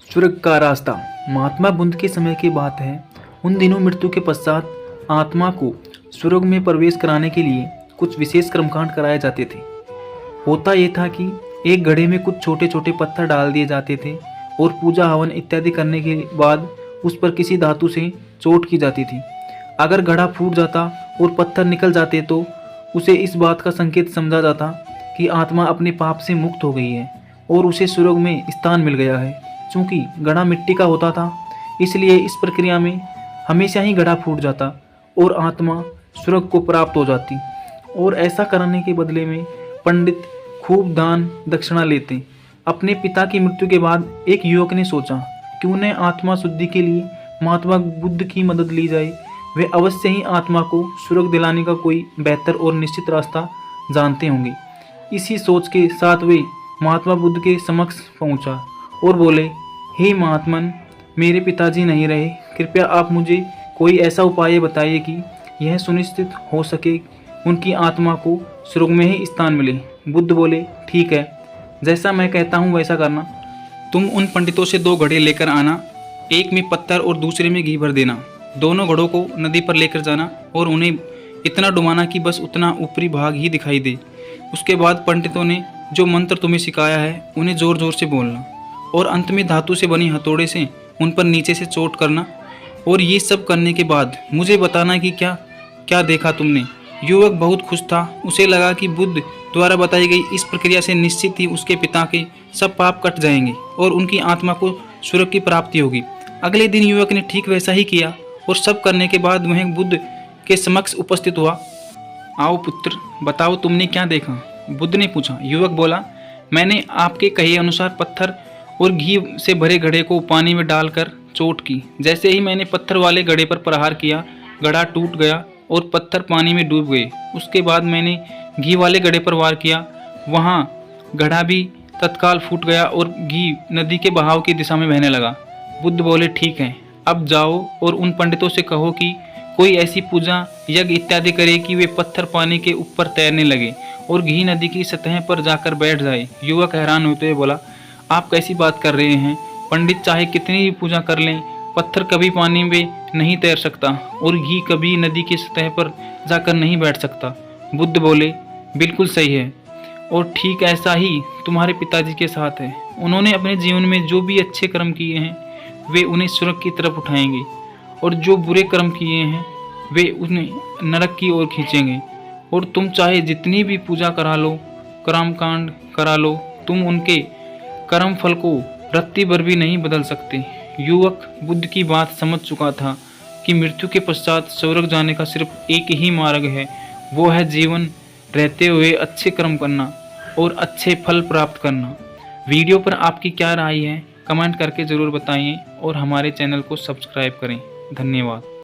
स्वर्ग का रास्ता। महात्मा बुद्ध के समय की बात है। उन दिनों मृत्यु के पश्चात आत्मा को स्वर्ग में प्रवेश कराने के लिए कुछ विशेष कर्मकांड कराए जाते थे। होता यह था कि एक घड़े में कुछ छोटे छोटे पत्थर डाल दिए जाते थे और पूजा हवन इत्यादि करने के बाद उस पर किसी धातु से चोट की जाती थी। अगर घड़ा फूट जाता और पत्थर निकल जाते तो उसे इस बात का संकेत समझा जाता कि आत्मा अपने पाप से मुक्त हो गई है और उसे स्वर्ग में स्थान मिल गया है। चूँकि घड़ा मिट्टी का होता था, इसलिए इस प्रक्रिया में हमेशा ही घड़ा फूट जाता और आत्मा स्वर्ग को प्राप्त हो जाती। और ऐसा करने के बदले में पंडित खूब दान दक्षिणा लेते। अपने पिता की मृत्यु के बाद एक युवक ने सोचा कि उन्हें आत्मा शुद्धि के लिए महात्मा बुद्ध की मदद ली जाए। वे अवश्य ही आत्मा को स्वर्ग दिलाने का कोई बेहतर और निश्चित रास्ता जानते होंगे। इसी सोच के साथ वे महात्मा बुद्ध के समक्ष पहुंचा और बोले, हे महात्मन, मेरे पिताजी नहीं रहे, कृपया आप मुझे कोई ऐसा उपाय बताइए कि यह सुनिश्चित हो सके उनकी आत्मा को स्वर्ग में ही स्थान मिले। बुद्ध बोले, ठीक है, जैसा मैं कहता हूँ वैसा करना। तुम उन पंडितों से 2 घड़े लेकर आना, एक में पत्थर और दूसरे में घी भर देना। दोनों घड़ों को नदी पर लेकर जाना और उन्हें इतना डुबाना कि बस उतना ऊपरी भाग ही दिखाई दे। उसके बाद पंडितों ने जो मंत्र तुम्हें सिखाया है उन्हें ज़ोर ज़ोर से बोलना और अंत में धातु से बनी हथौड़े से उन पर नीचे से चोट करना। और ये सब करने के बाद मुझे बताना कि क्या क्या देखा तुमने। युवक बहुत खुश था। उसे लगा कि बुद्ध द्वारा बताई गई इस प्रक्रिया से निश्चित ही उसके पिता के सब पाप कट जाएंगे और उनकी आत्मा को स्वर्ग की प्राप्ति होगी। अगले दिन युवक ने ठीक वैसा ही किया और सब करने के बाद वह बुद्ध के समक्ष उपस्थित हुआ। आओ पुत्र, बताओ तुमने क्या देखा, बुद्ध ने पूछा। युवक बोला, मैंने आपके कहे अनुसार पत्थर और घी से भरे घड़े को पानी में डालकर चोट की। जैसे ही मैंने पत्थर वाले घड़े पर प्रहार किया, घड़ा टूट गया और पत्थर पानी में डूब गए। उसके बाद मैंने घी वाले घड़े पर वार किया, वहाँ घड़ा भी तत्काल फूट गया और घी नदी के बहाव की दिशा में बहने लगा। बुद्ध बोले, ठीक है, अब जाओ और उन पंडितों से कहो कि कोई ऐसी पूजा यज्ञ इत्यादि करे कि वे पत्थर पानी के ऊपर तैरने लगे और घी नदी की सतह पर जाकर बैठ जाए। युवक हैरान होते हुए बोला, आप कैसी बात कर रहे हैं? पंडित चाहे कितनी भी पूजा कर लें, पत्थर कभी पानी में नहीं तैर सकता और घी कभी नदी की सतह पर जाकर नहीं बैठ सकता। बुद्ध बोले, बिल्कुल सही है, और ठीक ऐसा ही तुम्हारे पिताजी के साथ है। उन्होंने अपने जीवन में जो भी अच्छे कर्म किए हैं वे उन्हें स्वर्ग की तरफ उठाएंगे और जो बुरे कर्म किए हैं वे उन्हें नरक की ओर खींचेंगे। और तुम चाहे जितनी भी पूजा करा लो, कर्मकांड करा लो, तुम उनके कर्म फल को रत्ती भर भी नहीं बदल सकते। युवक बुद्ध की बात समझ चुका था कि मृत्यु के पश्चात स्वर्ग जाने का सिर्फ एक ही मार्ग है, वो है जीवन रहते हुए अच्छे कर्म करना और अच्छे फल प्राप्त करना। वीडियो पर आपकी क्या राय है, कमेंट करके ज़रूर बताइए और हमारे चैनल को सब्सक्राइब करें। धन्यवाद।